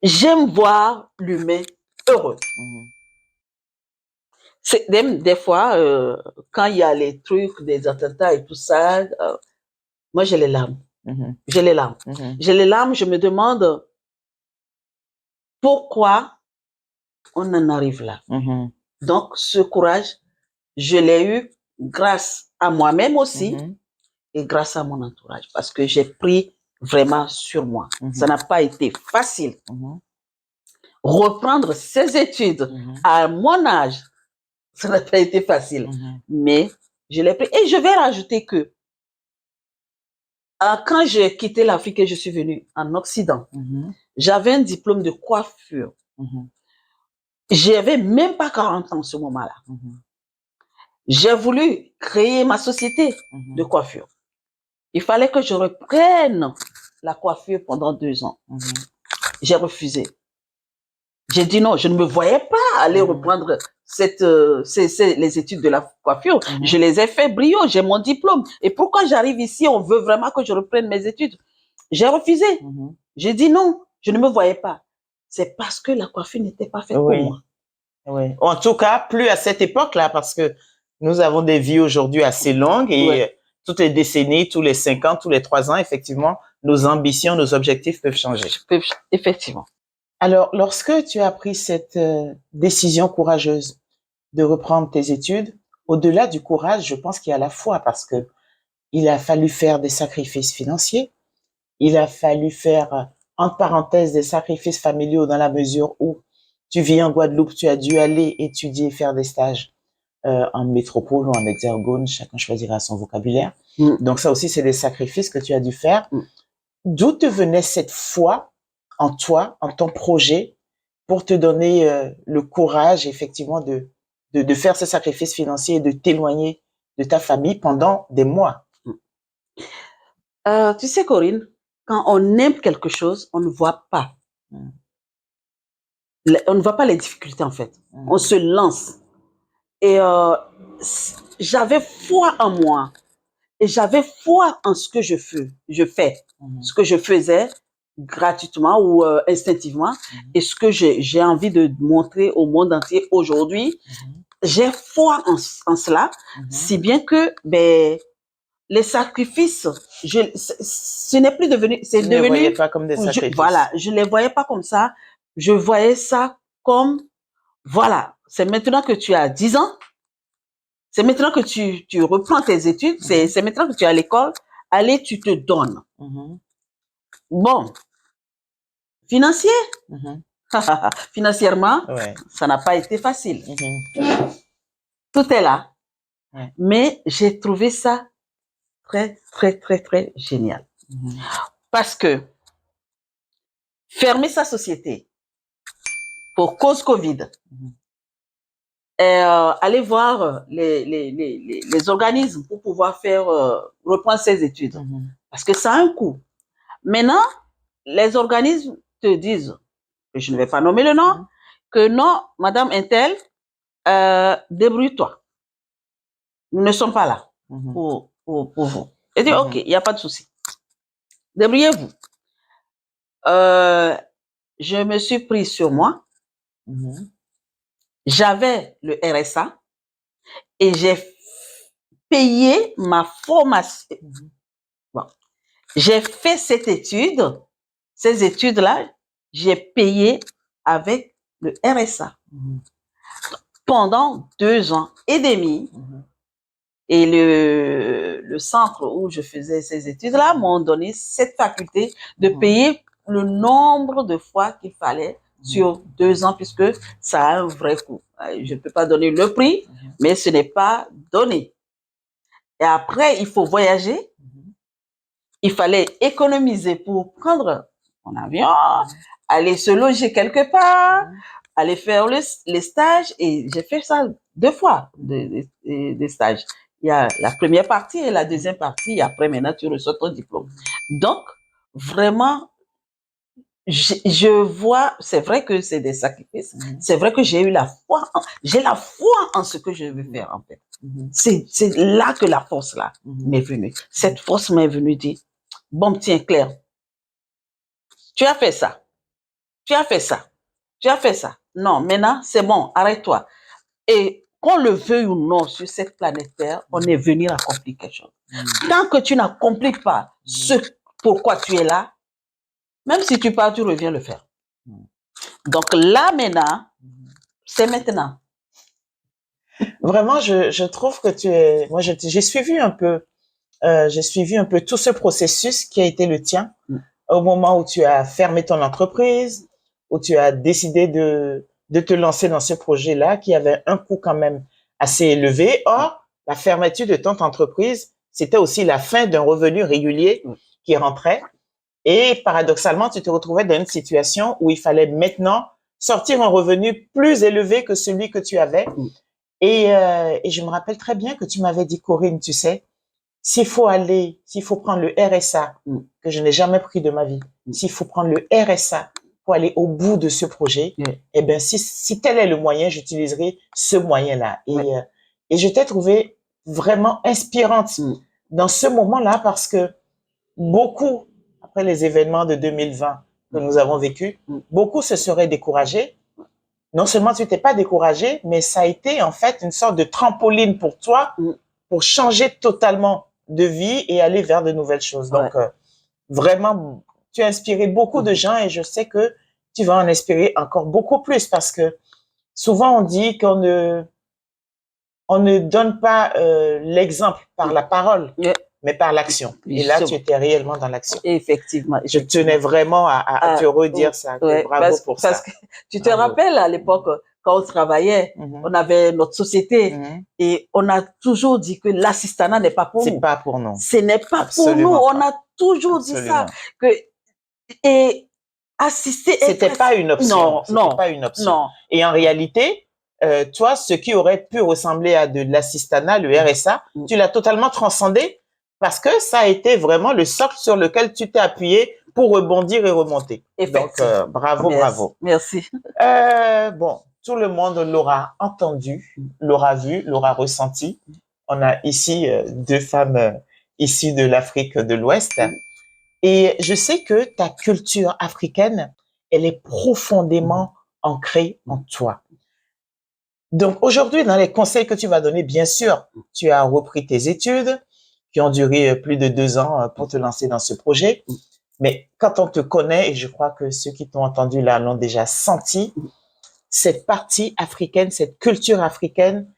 j'aime voir l'humain heureux. C'est des fois, quand il y a les trucs, des attentats et tout ça, moi j'ai les larmes. J'ai les larmes. J'ai les larmes, je me demande pourquoi on en arrive là. Donc, ce courage, je l'ai eu grâce à moi-même aussi et grâce à mon entourage parce que j'ai pris vraiment sur moi. Ça n'a pas été facile. Reprendre ses études à mon âge, ça n'a pas été facile. Mais je l'ai pris. Et je vais rajouter que quand j'ai quitté l'Afrique et je suis venue en Occident, j'avais un diplôme de coiffure. J'avais même pas 40 ans en ce moment-là. J'ai voulu créer ma société de coiffure. Il fallait que je reprenne la coiffure pendant 2 ans. J'ai refusé. J'ai dit non, je ne me voyais pas aller reprendre les études de la coiffure. Je les ai fait brio, j'ai mon diplôme. Et pourquoi j'arrive ici, on veut vraiment que je reprenne mes études? J'ai refusé. J'ai dit non, je ne me voyais pas. C'est parce que la coiffure n'était pas faite pour moi. Oui. En tout cas, plus à cette époque-là, parce que nous avons des vies aujourd'hui assez longues et toutes les décennies, tous les 5 ans, tous les 3 ans, effectivement, nos ambitions, nos objectifs peuvent changer. Effectivement. Alors, lorsque tu as pris cette décision courageuse de reprendre tes études, au-delà du courage, je pense qu'il y a la foi parce que il a fallu faire des sacrifices financiers, il a fallu faire, entre parenthèses, des sacrifices familiaux dans la mesure où tu vis en Guadeloupe, tu as dû aller étudier, faire des stages en métropole ou en hexagone, chacun choisira son vocabulaire. Donc ça aussi, c'est des sacrifices que tu as dû faire. D'où te venait cette foi en toi, en ton projet, pour te donner le courage, effectivement, de faire ce sacrifice financier et de t'éloigner de ta famille pendant des mois? Tu sais, Corinne, quand on aime quelque chose, on ne voit pas. On ne voit pas les difficultés, en fait. On se lance. Et j'avais foi en moi. Et j'avais foi en ce que je fais. Ce que je faisais gratuitement ou instinctivement. Et ce que j'ai envie de montrer au monde entier aujourd'hui. J'ai foi en cela. Si bien que, les sacrifices, ce n'est plus devenu, c'est devenu. Je ne les voyais pas comme des sacrifices. Voilà, je ne les voyais pas comme ça. Je voyais ça comme, voilà, c'est maintenant que tu as 10 ans, c'est maintenant que tu reprends tes études, c'est maintenant que tu es à l'école, allez, tu te donnes. Bon, financier, financièrement, ça n'a pas été facile. Tout est là. Mais j'ai trouvé ça très, très, très, très génial. Parce que fermer sa société pour cause Covid, et aller voir les organismes pour pouvoir faire reprendre ses études. Parce que ça a un coût. Maintenant, les organismes te disent, que je ne vais pas nommer le nom, que non, Madame Intel, débrouille-toi. Nous ne sommes pas là pour vous. Et dit, ok, il n'y a pas de souci. Débrouillez-vous. Je me suis pris sur moi. J'avais le RSA et j'ai payé ma formation. Bon. J'ai fait cette étude, ces études-là, j'ai payé avec le RSA pendant 2 ans et demi. Et le centre où je faisais ces études-là m'ont donné cette faculté de payer le nombre de fois qu'il fallait sur 2 ans, puisque ça a un vrai coût. Je ne peux pas donner le prix, mais ce n'est pas donné. Et après, il faut voyager. Il fallait économiser pour prendre mon avion, aller se loger quelque part, aller faire les stages. Et j'ai fait ça 2 fois, des stages. Il y a la première partie et la deuxième partie. Et après, maintenant, tu reçois ton diplôme. Donc, vraiment, je vois, c'est vrai que c'est des sacrifices. C'est vrai que j'ai eu la foi, j'ai la foi en ce que je veux faire, en fait. C'est là que la force, là, m'est venue. Cette force m'est venue dire, bon, tiens, Claire, tu as fait ça. tu as fait ça. Tu as fait ça. Non, maintenant, c'est bon, arrête-toi. Et qu'on le veuille ou non, sur cette planète Terre, on est venu accomplir quelque chose. Tant que tu n'accomplis pas ce pourquoi tu es là, même si tu pars, tu reviens le faire. Donc là, maintenant, c'est maintenant. Vraiment, je trouve que tu es... Moi, j'ai suivi un peu tout ce processus qui a été le tien au moment où tu as fermé ton entreprise, où tu as décidé de te lancer dans ce projet-là qui avait un coût quand même assez élevé. Or, la fermeture de ton entreprise, c'était aussi la fin d'un revenu régulier qui rentrait. Et paradoxalement, tu te retrouvais dans une situation où il fallait maintenant sortir un revenu plus élevé que celui que tu avais. Et je me rappelle très bien que tu m'avais dit, Corinne, tu sais, s'il faut prendre le RSA, que je n'ai jamais pris de ma vie, s'il faut prendre le RSA pour aller au bout de ce projet, eh ben, si tel est le moyen, j'utiliserai ce moyen-là. Et je t'ai trouvé vraiment inspirante dans ce moment-là parce que beaucoup, après les événements de 2020 que nous avons vécus, beaucoup se seraient découragés. Non seulement tu t'es pas découragé, mais ça a été en fait une sorte de trampoline pour toi pour changer totalement de vie et aller vers de nouvelles choses. Donc, vraiment, tu as inspiré beaucoup de gens et je sais que tu vas en inspirer encore beaucoup plus parce que souvent on dit qu'on ne donne pas l'exemple par la parole, mais par l'action. Et là, tu étais réellement dans l'action. Effectivement. Je tenais vraiment à te redire ça. Bravo pour ça. Parce que tu te rappelles à l'époque, quand on travaillait, on avait notre société et on a toujours dit que l'assistanat n'est pas pour nous. C'est pas pour nous. Ce n'est pas Absolument pour nous. pas. On a toujours dit ça. Et assister. C'était pas une option. C'était pas une option. Non. Et en réalité, toi, ce qui aurait pu ressembler à de l'assistanat, le RSA, tu l'as totalement transcendé parce que ça a été vraiment le socle sur lequel tu t'es appuyé pour rebondir et remonter. Donc, bravo. Merci. Bon, tout le monde l'aura entendu, l'aura vu, l'aura ressenti. On a ici deux femmes issues de l'Afrique de l'Ouest. Et je sais que ta culture africaine, elle est profondément ancrée en toi. Donc aujourd'hui, dans les conseils que tu vas donner, bien sûr, tu as repris tes études qui ont duré plus de 2 ans pour te lancer dans ce projet. Mais quand on te connaît, et je crois que ceux qui t'ont entendu là l'ont déjà senti, cette partie africaine, cette culture africaine,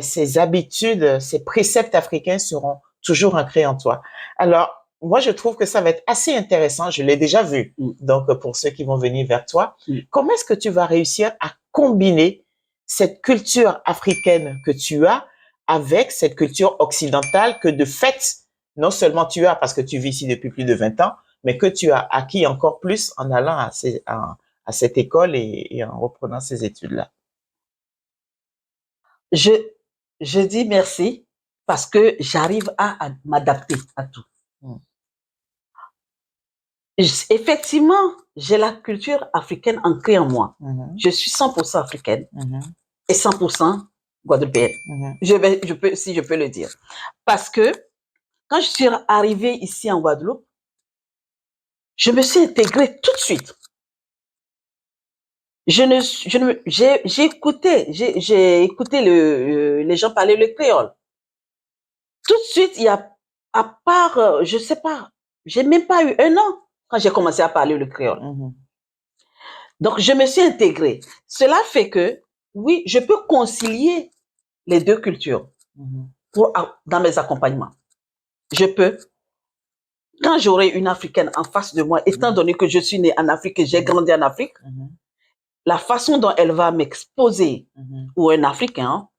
ces habitudes, ces préceptes africains seront toujours ancrés en toi. Alors, moi, je trouve que ça va être assez intéressant. Je l'ai déjà vu. Donc, pour ceux qui vont venir vers toi, comment est-ce que tu vas réussir à combiner cette culture africaine que tu as avec cette culture occidentale que de fait, non seulement tu as parce que tu vis ici depuis plus de 20 ans, mais que tu as acquis encore plus en allant à cette école et en reprenant ces études-là? Je dis merci parce que j'arrive à m'adapter à tout. Effectivement, j'ai la culture africaine ancrée en moi. Je suis 100% africaine et 100% guadeloupéenne. Si je peux le dire. Parce que quand je suis arrivée ici en Guadeloupe, je me suis intégrée tout de suite. J'ai écouté les gens parler le créole. Tout de suite, il y a, à part, je sais pas, j'ai même pas eu 1 an quand j'ai commencé à parler le créole. Donc, je me suis intégrée. Cela fait que, oui, je peux concilier les deux cultures dans mes accompagnements. Je peux. Quand j'aurai une Africaine en face de moi, étant donné que je suis née en Afrique et j'ai grandi en Afrique, la façon dont elle va m'exposer, ou un Africain,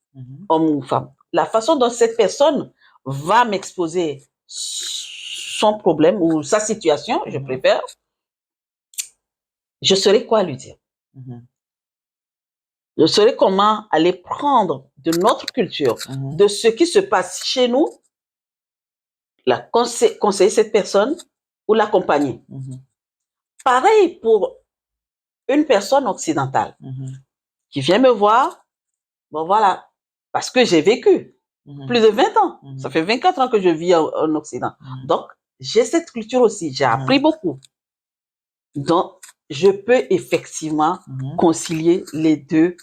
homme ou femme, la façon dont cette personne va m'exposer son problème ou sa situation, je préfère, je saurai quoi lui dire. Je saurai comment aller prendre de notre culture, de ce qui se passe chez nous, conseiller cette personne ou l'accompagner. Pareil pour une personne occidentale qui vient me voir, bon voilà, parce que j'ai vécu plus de 20 ans. Ça fait 24 ans que je vis en Occident. Donc, j'ai cette culture aussi. J'ai appris beaucoup. Donc, je peux effectivement concilier les deux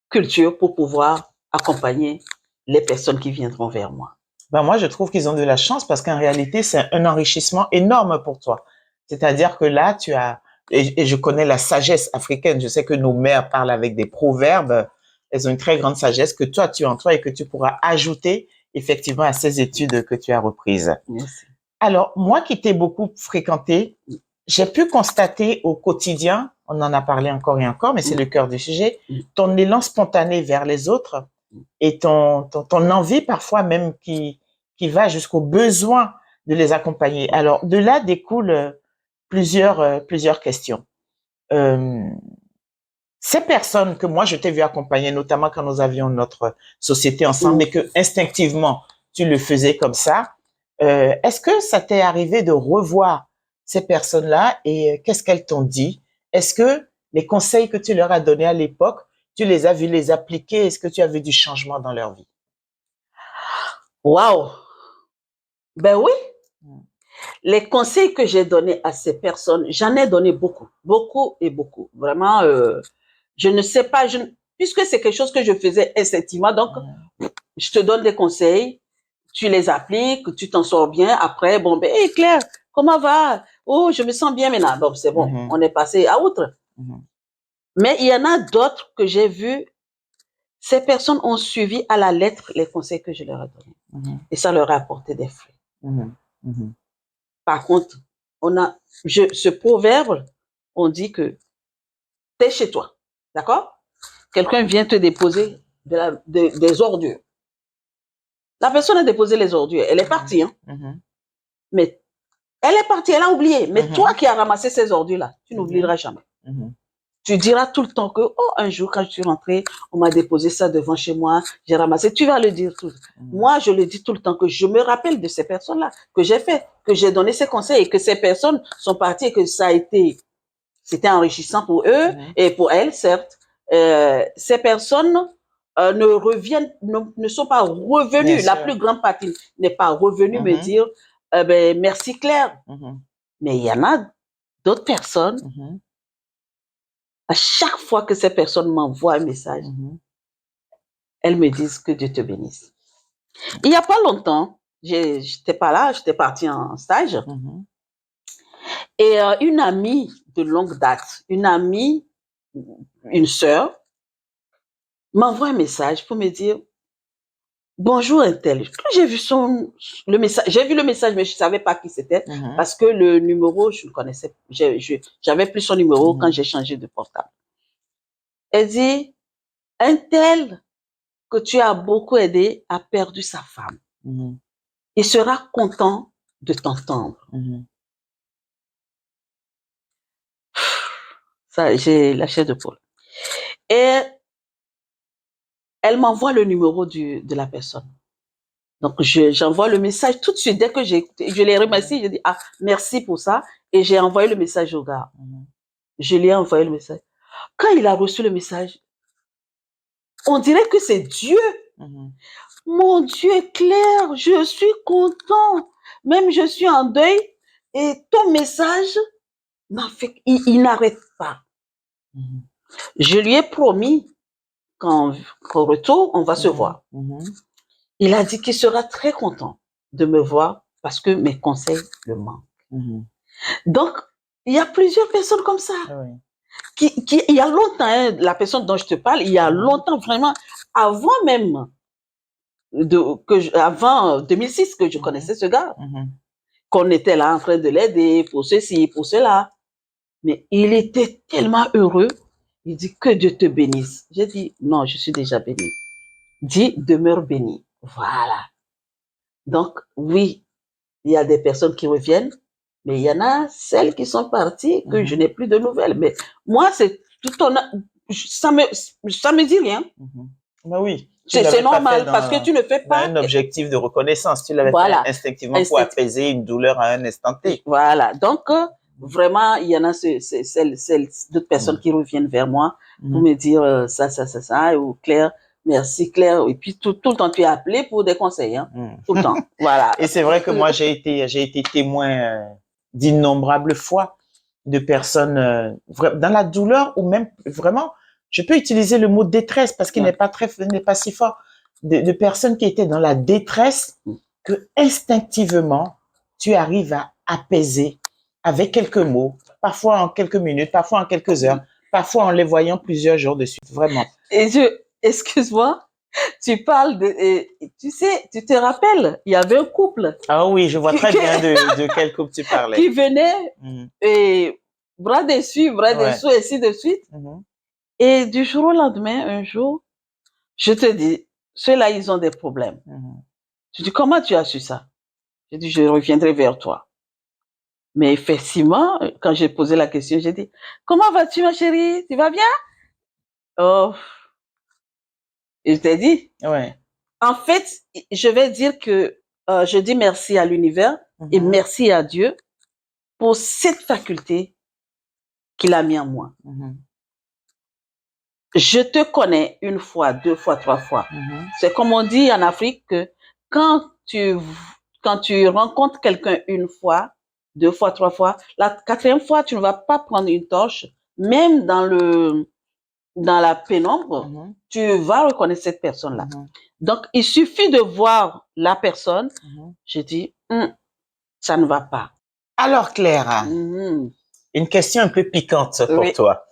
cultures pour pouvoir accompagner les personnes qui viendront vers moi. Ben moi, je trouve qu'ils ont de la chance parce qu'en réalité, c'est un enrichissement énorme pour toi. C'est-à-dire que là, tu as, et je connais la sagesse africaine. Je sais que nos mères parlent avec des proverbes. Elles ont une très grande sagesse que toi, tu as en toi et que tu pourras ajouter effectivement à ces études que tu as reprises. Merci. Alors, moi qui t'ai beaucoup fréquenté, j'ai pu constater au quotidien, on en a parlé encore et encore, mais c'est le cœur du sujet, ton élan spontané vers les autres et ton envie parfois même qui va jusqu'au besoin de les accompagner. Alors, de là découlent plusieurs questions. Ces personnes que moi je t'ai vu accompagner, notamment quand nous avions notre société ensemble et que instinctivement tu le faisais comme ça, est-ce que ça t'est arrivé de revoir ces personnes-là et qu'est-ce qu'elles t'ont dit? Est-ce que les conseils que tu leur as donnés à l'époque, tu les as vus les appliquer? Est-ce que tu as vu du changement dans leur vie? Waouh! Ben oui. Les conseils que j'ai donnés à ces personnes, j'en ai donné beaucoup, beaucoup et beaucoup. Vraiment, je ne sais pas, puisque c'est quelque chose que je faisais instinctivement, donc je te donne des conseils, tu les appliques, tu t'en sors bien. Après, bon, ben, hey Claire, comment va? Oh, je me sens bien maintenant. Bon, c'est bon, on est passé à outre. Mais il y en a d'autres que j'ai vus, ces personnes ont suivi à la lettre les conseils que je leur ai donnés. Et ça leur a apporté des fruits. Par contre, ce proverbe, on dit que t'es chez toi, d'accord? Quelqu'un vient te déposer des ordures. La personne a déposé les ordures, elle est partie, hein? Mais elle est partie, elle a oublié. Mais toi qui as ramassé ces ordures-là, tu n'oublieras jamais. Tu diras tout le temps que, oh, un jour, quand je suis rentrée, on m'a déposé ça devant chez moi, j'ai ramassé. Tu vas le dire tout. Moi, je le dis tout le temps que je me rappelle de ces personnes-là, que j'ai fait, que j'ai donné ces conseils et que ces personnes sont parties et que c'était enrichissant pour eux et pour elles, certes. Ces personnes ne sont pas revenues. La plus grande partie n'est pas revenue me dire, ben, merci Claire. Mais il y en a d'autres personnes. À chaque fois que ces personnes m'envoient un message, elles me disent que Dieu te bénisse. Il n'y a pas longtemps, j'étais pas là, j'étais partie en stage. Et une amie de longue date, une amie, une sœur, m'envoie un message pour me dire bonjour un tel. Quand j'ai vu le message, j'ai vu le message, mais je savais pas qui c'était parce que le numéro, je le connaissais, j'avais plus son numéro quand j'ai changé de portable. Elle dit un tel que tu as beaucoup aidé a perdu sa femme. Il sera content de t'entendre. Ça, j'ai la chair de poule. Et elle m'envoie le numéro de la personne. Donc, j'envoie le message tout de suite. Dès que j'ai écouté, je l'ai remercié, je dis, ah, merci pour ça. Et j'ai envoyé le message au gars. Je lui ai envoyé le message. Quand il a reçu le message, on dirait que c'est Dieu. Mon Dieu, Claire, je suis content. Même je suis en deuil. Et ton message m'a fait, il n'arrête pas. Je lui ai promis qu'en retour, on va se voir. Il a dit qu'il sera très content de me voir parce que mes conseils le manquent. Donc, il y a plusieurs personnes comme ça. Il y a longtemps, hein, la personne dont je te parle, il y a longtemps, vraiment, avant même, avant 2006 que je connaissais ce gars, qu'on était là en train de l'aider pour ceci, pour cela. Mais il était tellement heureux. Il dit que Dieu te bénisse. J'ai dit, non, je suis déjà béni. Dis, demeure béni. Voilà. Donc, oui, il y a des personnes qui reviennent, mais il y en a celles qui sont parties que je n'ai plus de nouvelles. Mais moi, c'est tout ça me dit rien. Ben oui. C'est normal parce que tu ne fais pas un objectif de reconnaissance. Tu l'avais fait instinctivement pour apaiser une douleur à un instant T. Voilà. Donc, vraiment, il y en a d'autres personnes qui reviennent vers moi pour me dire ça, ou Claire, merci Claire. Et puis, tout le temps, tu es appelé pour des conseils, hein. Tout le temps. Voilà. Et c'est vrai que moi, j'ai été témoin d'innombrables fois de personnes dans la douleur ou même vraiment, je peux utiliser le mot détresse parce qu'il n'est pas si fort, de personnes qui étaient dans la détresse que instinctivement, tu arrives à apaiser avec quelques mots, parfois en quelques minutes, parfois en quelques heures, parfois en les voyant plusieurs jours de suite, vraiment. Et excuse-moi, tu parles tu sais, tu te rappelles, il y avait un couple. Ah oui, je vois très bien de quel couple tu parlais. Qui venait, et bras dessus, bras dessous, et ainsi de suite. Et du jour au lendemain, un jour, je te dis, ceux-là, ils ont des problèmes. Je dis, comment tu as su ça? Je dis, je reviendrai vers toi. Mais effectivement, quand j'ai posé la question, j'ai dit, comment vas-tu, ma chérie? Tu vas bien? Oh. Et je t'ai dit. Ouais. En fait, je vais dire que je dis merci à l'univers et merci à Dieu pour cette faculté qu'il a mis en moi. Je te connais une fois, deux fois, trois fois. C'est comme on dit en Afrique que quand tu rencontres quelqu'un une fois, deux fois, trois fois, la quatrième fois, tu ne vas pas prendre une torche, même dans la pénombre, tu vas reconnaître cette personne-là. Donc, il suffit de voir la personne, je dis, ça ne va pas. Alors, Claire, une question un peu piquante pour toi.